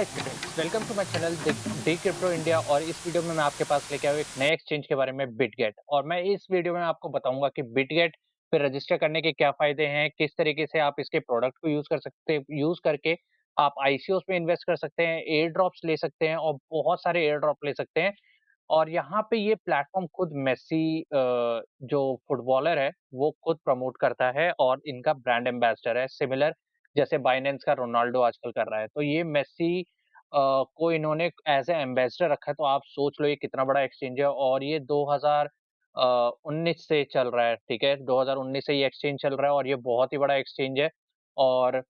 Hi friends, welcome to my channel D crypto India. और इस video में मैं आपके पास लेके आया हूँ एक नए एक्सचेंज के बारे में, बिटगेट। और मैं इस वीडियो में आपको बताऊंगा कि बिटगेट पे रजिस्टर करने के क्या फायदे हैं, किस तरीके से आप इसके प्रोडक्ट को यूज करके आप आईसीओस में इन्वेस्ट कर सकते हैं, एयर ड्रॉप्स ले सकते हैं और बहुत सारे एयर ड्रॉप ले सकते हैं। और यहाँ पे ये प्लेटफॉर्म खुद मेसी जो फुटबॉलर है वो खुद प्रमोट करता है और इनका ब्रांड एम्बेसडर है, सिमिलर जैसे बाइनेंस का रोनाल्डो आजकल कर रहा है। तो ये मेसी को इन्होंने एज ए एम्बेसडर रखा है। तो आप सोच लो ये कितना बड़ा एक्सचेंज है। और ये 2019 से चल रहा है, ठीक है, 2019 से ये एक्सचेंज चल रहा है और ये बहुत ही बड़ा एक्सचेंज है। और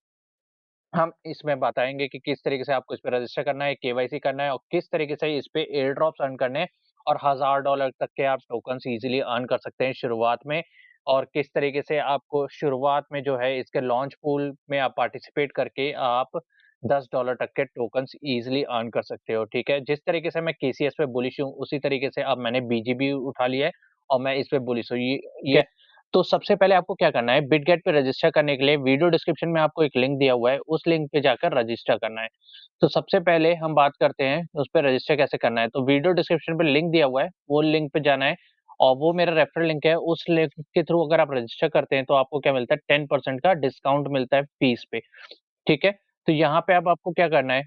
हम इसमें बताएँगे कि किस तरीके से आपको इस पे रजिस्टर करना है, केवाईसी करना है और किस तरीके से इस पे एयर ड्रॉप्स अर्न करने हैं। और $1000 तक के आप टोकन्स ईज़िली अर्न कर सकते हैं शुरुआत में। और किस तरीके से आपको शुरुआत में जो है इसके लॉन्च पूल में आप पार्टिसिपेट करके आप $10 तक के टोकन्स ईज़िली अर्न कर सकते हो, ठीक है? जिस तरीके से मैं केसीएस पे बुलिश हूँ, उसी तरीके से अब मैंने बीजीबी उठा लिया है और मैं इस पे बुलिश हूँ। ये तो सबसे पहले आपको क्या करना है, बिटगेट पे रजिस्टर करने के लिए वीडियो डिस्क्रिप्शन में आपको एक लिंक दिया हुआ है, उस लिंक पे जाकर रजिस्टर करना है। तो सबसे पहले हम बात करते हैं उस पे रजिस्टर कैसे करना है। तो वीडियो डिस्क्रिप्शन पे लिंक दिया हुआ है, वो लिंक पे जाना है और वो मेरा रेफरल लिंक है। उस लिंक के थ्रू अगर आप रजिस्टर करते हैं तो आपको क्या मिलता है, 10% का डिस्काउंट मिलता है फीस पे, ठीक है? तो यहाँ पे अब आपको क्या करना है,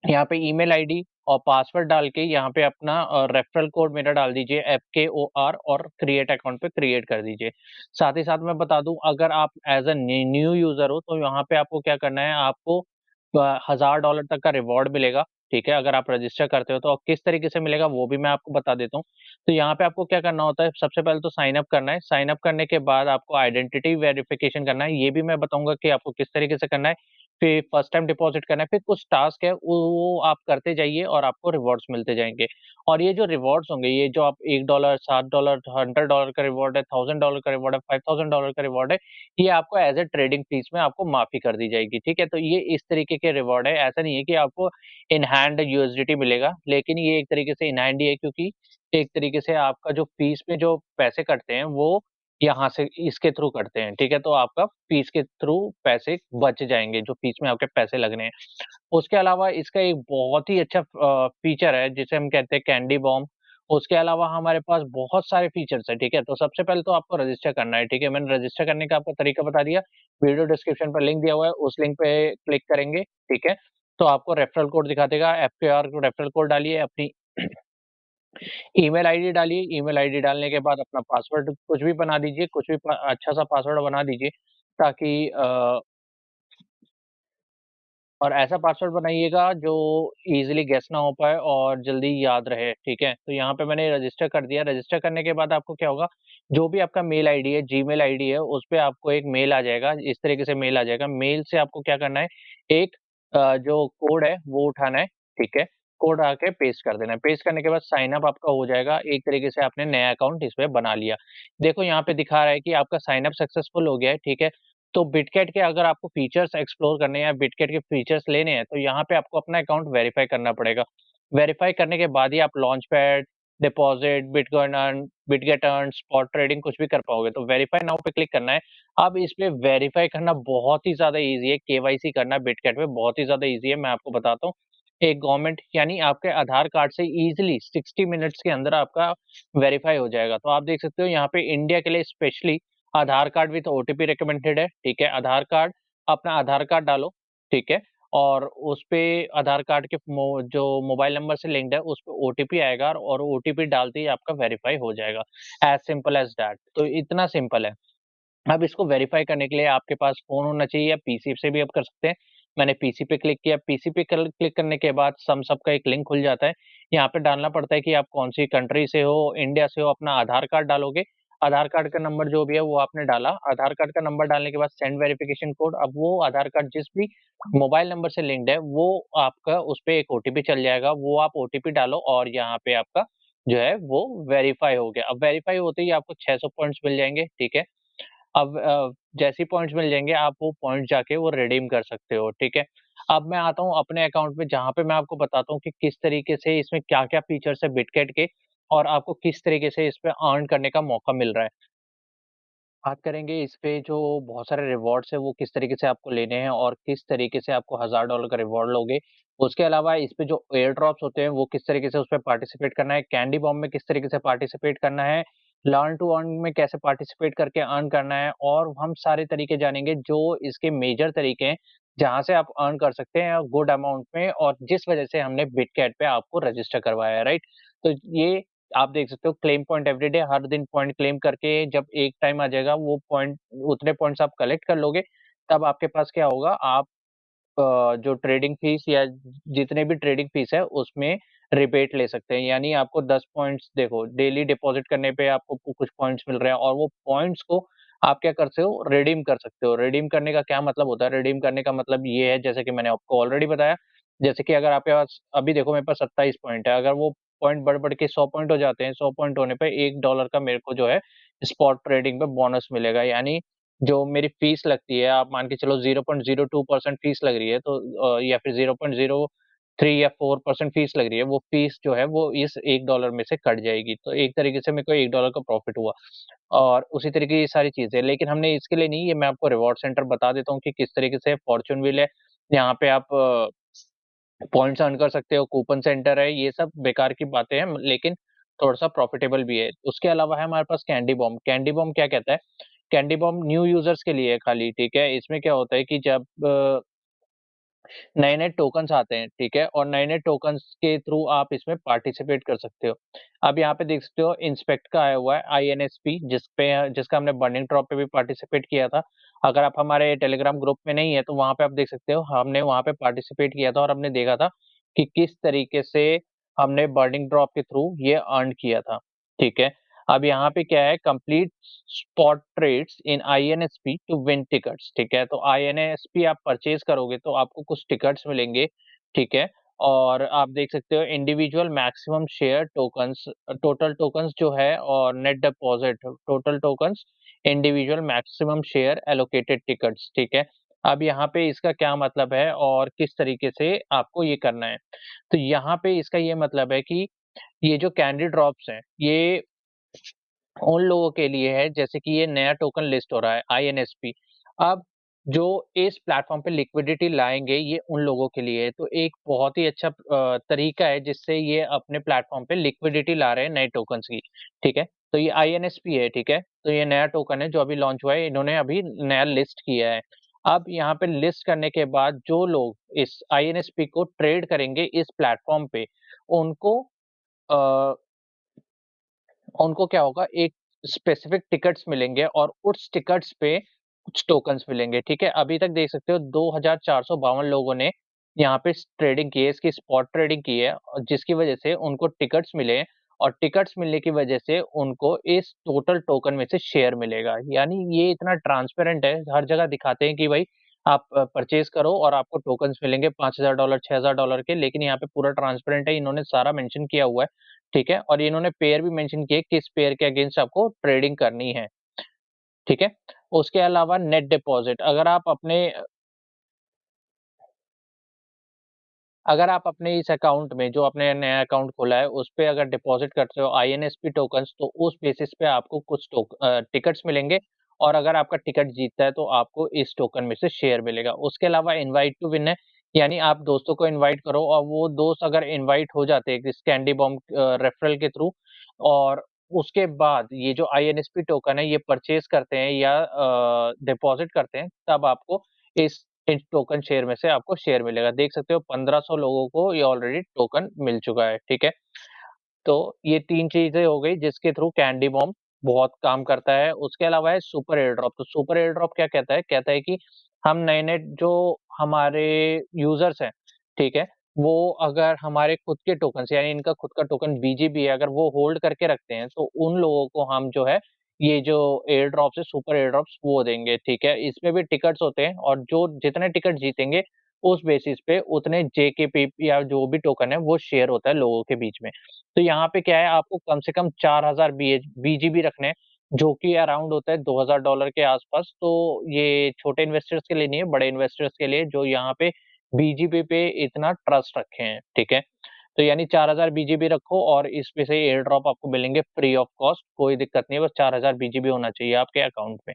यहाँ पे ईमेल आईडी और पासवर्ड डाल के यहाँ पे अपना रेफरल कोड मेरा डाल दीजिए, FKOR, और क्रिएट अकाउंट पे क्रिएट कर दीजिए। साथ ही साथ मैं बता दूँ, अगर आप एज़ अ न्यू यूज़र हो तो यहाँ पे आपको क्या करना है, आपको $1000 तक का रिवॉर्ड मिलेगा, ठीक है? अगर आप रजिस्टर करते हो तो। और किस तरीके से मिलेगा वो भी मैं आपको बता देता हूँ। तो यहाँ पे आपको क्या करना होता है, सबसे पहले तो साइन अप करना है। साइन अप करने के बाद आपको आइडेंटिटी वेरिफिकेशन करना है, ये भी मैं बताऊँगा कि आपको किस तरीके से करना है। फिर फर्स्ट टाइम डिपॉज़िट करना है, फिर कुछ टास्क है वो आप करते जाइए और आपको रिवॉर्ड्स मिलते जाएँगे। और ये जो रिवॉर्ड्स होंगे, ये जो आप $1, $7, $100 का रिवॉर्ड है, $1000 का रिवॉर्ड है, $5000 का रिवॉर्ड है, ये आपको एज़ अ ट्रेडिंग फीस में आपको माफ़ी कर दी जाएगी, ठीक है? तो ये इस तरीके के रिवॉर्ड है, ऐसा नहीं है कि आपको इन हैंड यूएसडीटी मिलेगा, लेकिन ये एक तरीके से इन हैंड ही है, क्योंकि एक तरीके से आपका जो फीस में जो पैसे कटते हैं वो यहाँ से इसके थ्रू करते हैं, ठीक है? तो आपका फीस के थ्रू पैसे बच जाएँगे, जो फीस में आपके पैसे लगने हैं। उसके अलावा इसका एक बहुत ही अच्छा फीचर है जिसे हम कहते हैं कैंडी बॉम्ब। उसके अलावा हमारे पास बहुत सारे फीचर्स हैं, ठीक है? तो सबसे पहले तो आपको रजिस्टर करना है, ठीक है? मैंने रजिस्टर करने का आपको तरीका बता दिया, वीडियो डिस्क्रिप्शन पर लिंक दिया हुआ है, उस लिंक पे क्लिक करेंगे, ठीक है? तो आपको रेफरल कोड दिखा देगा, एफकेआर रेफरल कोड डालिए, अपनी ईमेल आईडी डालिए, ईमेल आईडी डालने के बाद अपना पासवर्ड कुछ भी बना दीजिए, कुछ भी प अच्छा-सा पासवर्ड बना दीजिए, ताकि और ऐसा पासवर्ड बनाइएगा जो ईज़िली गेस ना हो पाए और जल्दी याद रहे, ठीक है? तो यहाँ पे मैंने रजिस्टर कर दिया। रजिस्टर करने के बाद आपको क्या होगा, जो भी आपका मेल आईडी है, जीमेल आईडी है, उस पे आपको एक मेल आ जाएगा, इस तरीके से मेल आ जाएगा। मेल से आपको क्या करना है, एक जो कोड है वो उठाना है, ठीक है? कोड आके पेस्ट कर देना है। पेस्ट करने के बाद साइन अप आपका हो जाएगा। एक तरीके से आपने नया अकाउंट इसमें बना लिया। देखो यहाँ पे दिखा रहा है कि आपका साइन अप सक्सेसफुल हो गया है, ठीक है? तो बिटगेट के अगर आपको फीचर्स एक्सप्लोर करने हैं या बिटगेट के फीचर्स लेने हैं, तो यहाँ पे आपको अपना अकाउंट वेरीफाई करना पड़ेगा। वेरीफाई करने के बाद ही आप launchpad, deposit, Bitget earn, spot trading कुछ भी कर पाओगे। तो वेरीफाई नाउ पे क्लिक करना है। अब इसमें वेरीफाई करना बहुत ही ज़्यादा ईज़ी है, केवाईसी करना बिटगेट में बहुत ही ज़्यादा ईज़ी है, मैं आपको बताता हूँ। एक गवर्नमेंट यानी आपके आधार कार्ड से ईज़िली 60 मिनट्स के अंदर आपका वेरीफाई हो जाएगा। तो आप देख सकते हो यहाँ पे इंडिया के लिए specially Aadhaar card with OTP recommended है, ठीक है? आधार कार्ड, अपना आधार कार्ड डालो, ठीक है? और उसपे आधार कार्ड के जो मोबाइल नंबर से लिंक्ड है, उसपे ओटीपी आएगा और ओटीपी डालते ही आपका वेरीफाई हो जाएगा। As simple as that. तो इतना सिंपल है। अब इसको वेरीफाई करने के लिए आपके पास फ़ोन होना चाहिए या पीसी से भी आप कर सकते हैं। मैंने पीसी पे क्लिक किया, पीसी पे क्लिक करने के बाद सम्स अप का एक लिंक खुल जाता है। यहाँ पे डालना पड़ता है कि आप कौन-सी कंट्री से हो, इंडिया से हो, अपना आधार कार्ड डालोगे। आधार कार्ड का नंबर जो भी है वो आपने डाला। आधार कार्ड का नंबर डालने के बाद सेंड वेरिफिकेशन कोड। अब वो आधार कार्ड जिस भी मोबाइल नंबर से लिंक्ड है, वो आपका उसपे एक ओटीपी चल जाएगा। वो आप ओटीपी डालो और यहाँ पे आपका जो है वो वेरीफाई हो गया। अब वेरीफाई होते ही आपको 600 पॉइंट्स मिल जाएँगे, ठीक है? अब जैसे ही पॉइंट्स मिल जाएँगे, आप वो पॉइंट जाके वो रिडीम कर सकते हो, ठीक है? अब मैं आता हूँ अपने अकाउंट में, जहाँ पे मैं आपको बताता हूँ कि किस तरीके से इसमें क्या-क्या फीचर्स है बिटगेट के और आपको किस तरीके से इस पे अर्न करने का मौका मिल रहा है। बात करेंगे इस पे जो बहुत सारे रिवॉर्ड्स हैं वो किस तरीके से आपको लेने हैं और किस तरीके से आपको $1000 का रिवॉर्ड लोगे। उसके अलावा इस पे जो एयर ड्रॉप्स होते हैं वो किस तरीके से उसपे पार्टिसिपेट करना है, कैंडी बॉम्ब में किस तरीके से पार्टिसिपेट करना है, लर्न टू अर्न में कैसे पार्टिसिपेट करके अर्न करना है और हम सारे तरीके जानेंगे जो इसके मेजर तरीके हैं, जहाँ से आप अर्न कर सकते हैं गुड अमाउंट में और जिस वजह से हमने बिटकैट पे आपको रजिस्टर करवाया है, राइट? तो ये आप देख सकते हो क्लेम पॉइंट एवरीडे हर दिन पॉइंट क्लेम करके जब एक टाइम आ जाएगा वो पॉइंट उतने पॉइंट्स आप कलेक्ट कर लोगे, तब आपके पास क्या होगा आप जो ट्रेडिंग फीस या जितने भी ट्रेडिंग फीस है उसमें रिबेट ले सकते हैं। यानी आपको 10 पॉइंट्स देखो डेली डिपॉज़िट करने पे आपको कुछ पॉइंट्स मिल रहे हैं और वो पॉइंट्स को आप क्या कर सकते हो रिडीम कर सकते हो। रिडीम करने का क्या मतलब होता है? रिडीम करने का मतलब ये है जैसे कि मैंने आपको ऑलरेडी बताया, जैसे कि अगर आपके पास अभी देखो मेरे पास 27 पॉइंट है, अगर वो पॉइंट बढ़-बढ़ के 100 पॉइंट हो जाते हैं, 100 पॉइंट होने पे $1 का मेरे को जो है स्पॉट ट्रेडिंग पे बोनस मिलेगा। यानी जो मेरी फीस लगती है, आप मान के चलो 0.02% फीस लग रही है तो या फिर 0.03 या 4% फीस लग रही है, वो फीस जो है वो इस $1 में से कट जाएगी। तो एक तरीके से मेरे को $1 का प्रॉफिट हुआ और उसी तरीके की ये सारी चीज़ें। लेकिन हमने इसके लिए नहीं, ये मैं आपको रिवॉर्ड सेंटर बता देता हूँ कि किस तरीके से फॉर्च्यून व्हील है, यहाँ पे आप पॉइंट्स अर्न कर सकते हो, कूपन सेंटर है, ये सब बेकार की बातें हैं लेकिन थोड़ा-सा प्रॉफिटेबल भी है। उसके अलावा है हमारे पास कैंडी बॉम्ब। कैंडी बॉम्ब क्या कहता है? कैंडी बॉम्ब न्यू यूज़र्स के लिए है खाली, ठीक है? इसमें क्या होता है कि जब नए-नए टोकन्स आते हैं, ठीक है? और नए-नए टोकन्स के थ्रू आप इसमें पार्टिसिपेट कर सकते हो। अब यहाँ पे देख सकते हो इंस्पेक्ट का आया हुआ है आईएनएसपी जिसका हमने बर्निंग ड्रॉप पे भी पार्टिसिपेट किया था। अगर आप हमारे टेलीग्राम ग्रुप में नहीं है तो वहाँ पे आप देख सकते हो हमने वहाँ पे पार्टिसिपेट किया था और हमने देखा था कि किस तरीके से हमने बर्निंग ड्रॉप के थ्रू ये अर्न किया था, ठीक है? अब यहाँ पे क्या है complete spot trades in INSP to win tickets, ठीक है? तो आईएनएसपी आप परचेज़ करोगे तो आपको कुछ टिकट्स मिलेंगे, ठीक है? और आप देख सकते हो individual maximum share tokens total tokens जो है और net deposit total tokens individual maximum share allocated tickets, ठीक है? अब यहाँ पे इसका क्या मतलब है और किस तरीके से आपको ये करना है? तो यहाँ पे इसका ये मतलब है कि ये जो कैंडी ड्रॉप्स हैं, ये उन लोगों के लिए है जैसे कि ये नया टोकन लिस्ट हो रहा है आईएनएसपी। अब जो इस प्लेटफ़ॉर्म पे लिक्विडिटी लाएँगे ये उन लोगों के लिए है। तो एक बहुत ही अच्छा तरीका है जिससे ये अपने प्लेटफ़ॉर्म पे लिक्विडिटी ला रहे हैं नए टोकन्स की, ठीक है? तो ये आईएनएसपी है, ठीक है? तो ये नया टोकन है जो अभी लॉन्च हुआ है, इन्होंने अभी नया लिस्ट किया है। अब यहाँ पे लिस्ट करने के बाद जो लोग इस आईएनएसपी को ट्रेड करेंगे इस प्लेटफ़ॉर्म पे, उनको अ उनको क्या होगा एक स्पेसिफिक टिकट्स मिलेंगे और उस टिकट्स पे कुछ टोकन्स मिलेंगे, ठीक है? अभी तक देख सकते हो 2452 लोगों ने यहाँ पे ट्रेडिंग की है, इसकी स्पॉट ट्रेडिंग की है और जिसकी वजह से उनको टिकट्स मिले हैं और टिकट्स मिलने की वजह से उनको इस टोटल टोकन में से शेयर मिलेगा। यानी ये इतना ट्रांसपेरेंट है, हर जगह दिखाते हैं कि भाई आप परचेज़ करो और आपको टोकन्स मिलेंगे $5000 $6000 के, लेकिन यहाँ पे पूरा ट्रांसपेरेंट है, इन्होंने सारा मेंशन किया हुआ है। ठीक है? और इन्होंने पेयर भी मेंशन किए किस पेयर के अगेंस्ट आपको ट्रेडिंग करनी है, ठीक है? उसके अलावा नेट डिपॉज़िट अगर आप अपने इस अकाउंट में जो आपने नया अकाउंट खोला है, उसपे अगर डिपॉज़िट करते हो आईएनएसपी टोकन्स तो उस बेसिस पे आपको कुछ टिकट्स मिलेंगे और अगर आपका टिकट जीतता है तो आपको इस टोकन में से शेयर मिलेगा। उसके अलावा इनवाइट टू विन है, यानी आप दोस्तों को इनवाइट करो और वो दोस्त अगर इनवाइट हो जाते हैं इस कैंडी बॉम्ब रेफरल के थ्रू और उसके बाद ये जो आईएनएसपी टोकन है ये परचेज़ करते हैं या डिपॉज़िट करते हैं, तब आपको इस टोकन शेयर में से आपको शेयर मिलेगा। देख सकते हो 1500 लोगों को ये ऑलरेडी टोकन मिल चुका है, ठीक है? तो ये 3 चीज़ें हो गई जिसके थ्रू कैंडी बॉम्ब बहुत काम करता है। उसके अलावा है सुपर एयर ड्रॉप। तो सुपर एयर ड्रॉप क्या कहता है? कहता है कि हम नए-नए जो हमारे यूज़र्स हैं, ठीक है? वो अगर हमारे खुद के टोकन्स यानी इनका खुद का टोकन बीजीबी है, अगर वो होल्ड करके रखते हैं, तो उन लोगों को हम जो है ये जो एयर ड्रॉप्स है, सुपर एयर ड्रॉप्स वो देंगे, ठीक है? इसमें भी टिकट्स होते हैं और जो जितने टिकट जीतेंगे, उस बेसिस पे उतने जेकेपी या जो भी टोकन है, वो शेयर होता है लोगों के बीच में। तो यहाँ पे क्या है आपको कम से कम 4000 बीजीबी रखने हैं, जो कि अराउंड होता है $2000 के आस-पास। तो ये छोटे इन्वेस्टर्स के लिए नहीं है, बड़े इन्वेस्टर्स के लिए जो यहाँ पे बीजीबी पे इतना ट्रस्ट रखे हैं, ठीक है? तो यानी 4000 बीजीबी रखो और इसमें से एयर ड्रॉप आपको मिलेंगे फ्री ऑफ कॉस्ट, कोई दिक्कत नहीं है, बस 4000 बीजीबी होना चाहिए आपके अकाउंट में।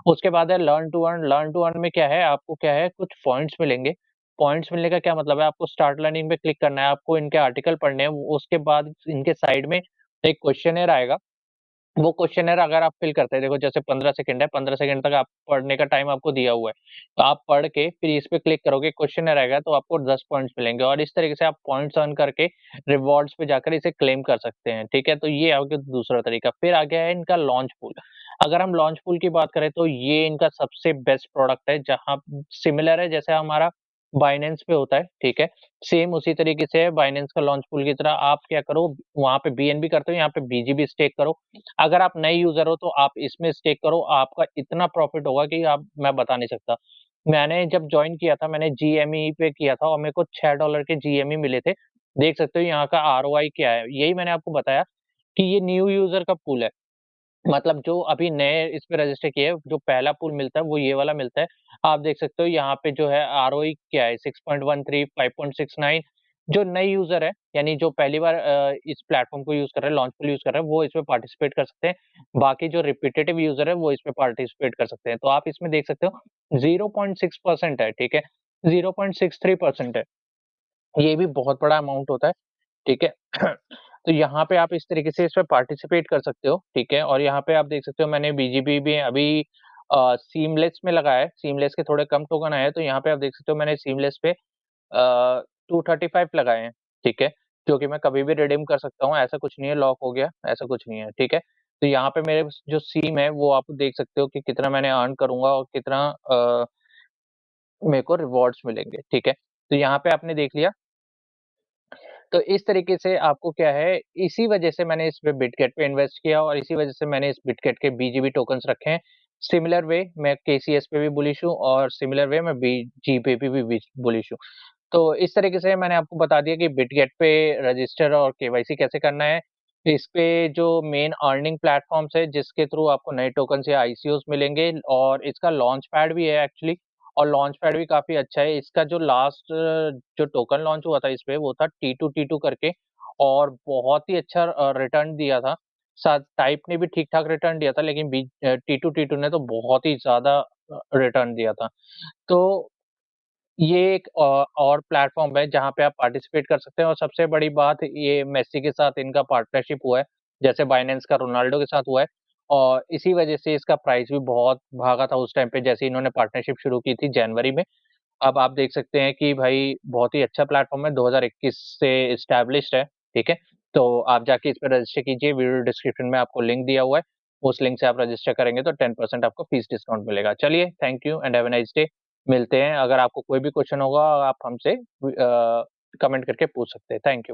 उसके बाद है लर्न टू अर्न में क्या है, आपको क्या है कुछ पॉइंट्स मिलेंगे। पॉइंट्स मिलने का क्या मतलब है, आपको स्टार्ट लर्निंग पे क्लिक करना है, आपको इनके आर्टिकल पढ़ने हैं, उसके बाद इनके साइड में एक क्वेश्चनेयर आएगा। वो क्वेश्चनेयर अगर आप फिल करते हैं, देखो जैसे 15 सेकंड है, 15 सेकंड तक आप पढ़ने का टाइम आपको दिया हुआ है। तो आप पढ़ के फिर इस पे क्लिक करोगे, क्वेश्चनेयर आएगा तो आपको 10 पॉइंट्स मिलेंगे और इस तरीके से आप पॉइंट्स अर्न करके रिवॉर्ड्स पे जाकर इसे क्लेम कर सकते हैं, ठीक है? तो ये आ गया दूसरा तरीका। फिर आ गया है इनका लॉन्च पूल। अगर हम लॉन्च पूल की बात करें तो ये इनका सबसे बेस्ट प्रोडक्ट है, जहाँ सिमिलर है जैसे हमारा बाइनेंस पे होता है, ठीक है? सेम उसी तरीके से है बाइनेंस का लॉन्च पूल की तरह। आप क्या करो, वहाँ पे बीएनबी करते हो, यहाँ पे बीजीबी स्टेक करो। अगर आप नए यूज़र हो तो आप इसमें स्टेक करो, आपका इतना प्रॉफ़िट होगा कि आप मैं बता नहीं सकता। मैंने जब जॉइन किया था, मैंने जीएमई पे किया था और मेरे को $6 के जीएमई मिले थे। देख सकते हो यहाँ का आरओआई क्या है। यही मैंने आपको बताया कि ये न्यू यूज़र का पूल है। मतलब जो अभी नए इस पे रजिस्टर किए हैं, जो पहला पूल मिलता है वो ये वाला मिलता है। आप देख सकते हो यहाँ पे जो है आरओई क्या है 6.13, 5.69। जो नए यूज़र है, यानी जो पहली बार इस प्लेटफ़ॉर्म को यूज़ कर रहे हैं, लॉन्च पूल यूज़ कर रहे हैं, वो इसमें पार्टिसिपेट कर सकते हैं। बाकी जो रिपिटेटिव यूज़र है, वो इसमें पार्टिसिपेट कर सकते हैं। तो आप इसमें देख सकते हो 0.6% है, ठीक है? 0.63% है। ये भी बहुत बड़ा अमाउंट होता है। ठीक है? तो यहाँ पे आप इस तरीके से इसमें पार्टिसिपेट कर सकते हो, ठीक है? और यहाँ पे आप देख सकते हो मैंने बीजीबी में अभी सीमलेस में लगाया है, सीमलेस के थोड़े कम टोकन आए हैं, तो यहाँ पे आप देख सकते हो मैंने सीमलेस पे 235 लगाए हैं, ठीक है? जो कि मैं कभी भी रिडीम कर सकता हूँ, ऐसा कुछ नहीं है लॉक हो गया, ऐसा कुछ नहीं है, ठीक है? तो यहाँ पे मेरे जो सीम है वो आप देख सकते हो कि कितना मैंने अर्न करूँगा और कितना मेरे को रिवॉर्ड्स मिलेंगे, ठीक है? तो यहाँ पे आपने देख लिया। तो इस तरीके से आपको क्या है, इसी वजह से मैंने इसमें बिटगेट पे इन्वेस्ट किया और इसी वजह से मैंने इस बिटगेट के बीजीबी टोकन्स रखे हैं। सिमिलर वे मैं केसीएस पे भी बुलिश हूँ और सिमिलर वे मैं बीजी पे भी बुलिश हूँ। तो इस तरीके से मैंने आपको बता दिया कि बिटगेट पे रजिस्टर और केवाईसी कैसे करना है। इस पे जो मेन अर्निंग प्लेटफ़ॉर्म्स है जिसके थ्रू आपको नए टोकन्स या आईसीओज़ मिलेंगे और इसका लॉन्च पैड भी है एक्चुअली और लॉन्च पैड भी काफ़ी अच्छा है। इसका जो लास्ट जो टोकन लॉन्च हुआ था इस पे वो था T2T2 करके और बहुत ही अच्छा रिटर्न दिया था। साथ टाइप ने भी ठीक-ठाक रिटर्न दिया था लेकिन T2T2 ने तो बहुत ही ज़्यादा रिटर्न दिया था। तो ये एक और प्लेटफ़ॉर्म है जहाँ पे आप पार्टिसिपेट कर सकते हैं और सबसे बड़ी बात ये मेस्सी के साथ इनका पार्टनरशिप हुआ है, जैसे बाइनेंस का रोनाल्डो के साथ हुआ है और इसी वजह से इसका प्राइस भी बहुत भागा था उस टाइम पे जैसे इन्होंने पार्टनरशिप शुरू की थी जनवरी में। अब आप देख सकते हैं कि भाई बहुत ही अच्छा प्लेटफ़ॉर्म है, 2021 से एस्टेब्लिश्ड है, ठीक है? तो आप जाके इस पे रजिस्टर कीजिए, वीडियो डिस्क्रिप्शन में आपको लिंक दिया हुआ है, उस लिंक से आप रजिस्टर करेंगे तो 10% आपको फीस डिस्काउंट मिलेगा। चलिए, thank you and have a nice day. मिलते हैं, अगर आपको कोई भी क्वेश्चन होगा आप हमसे कमेंट करके पूछ सकते हैं। Thank you.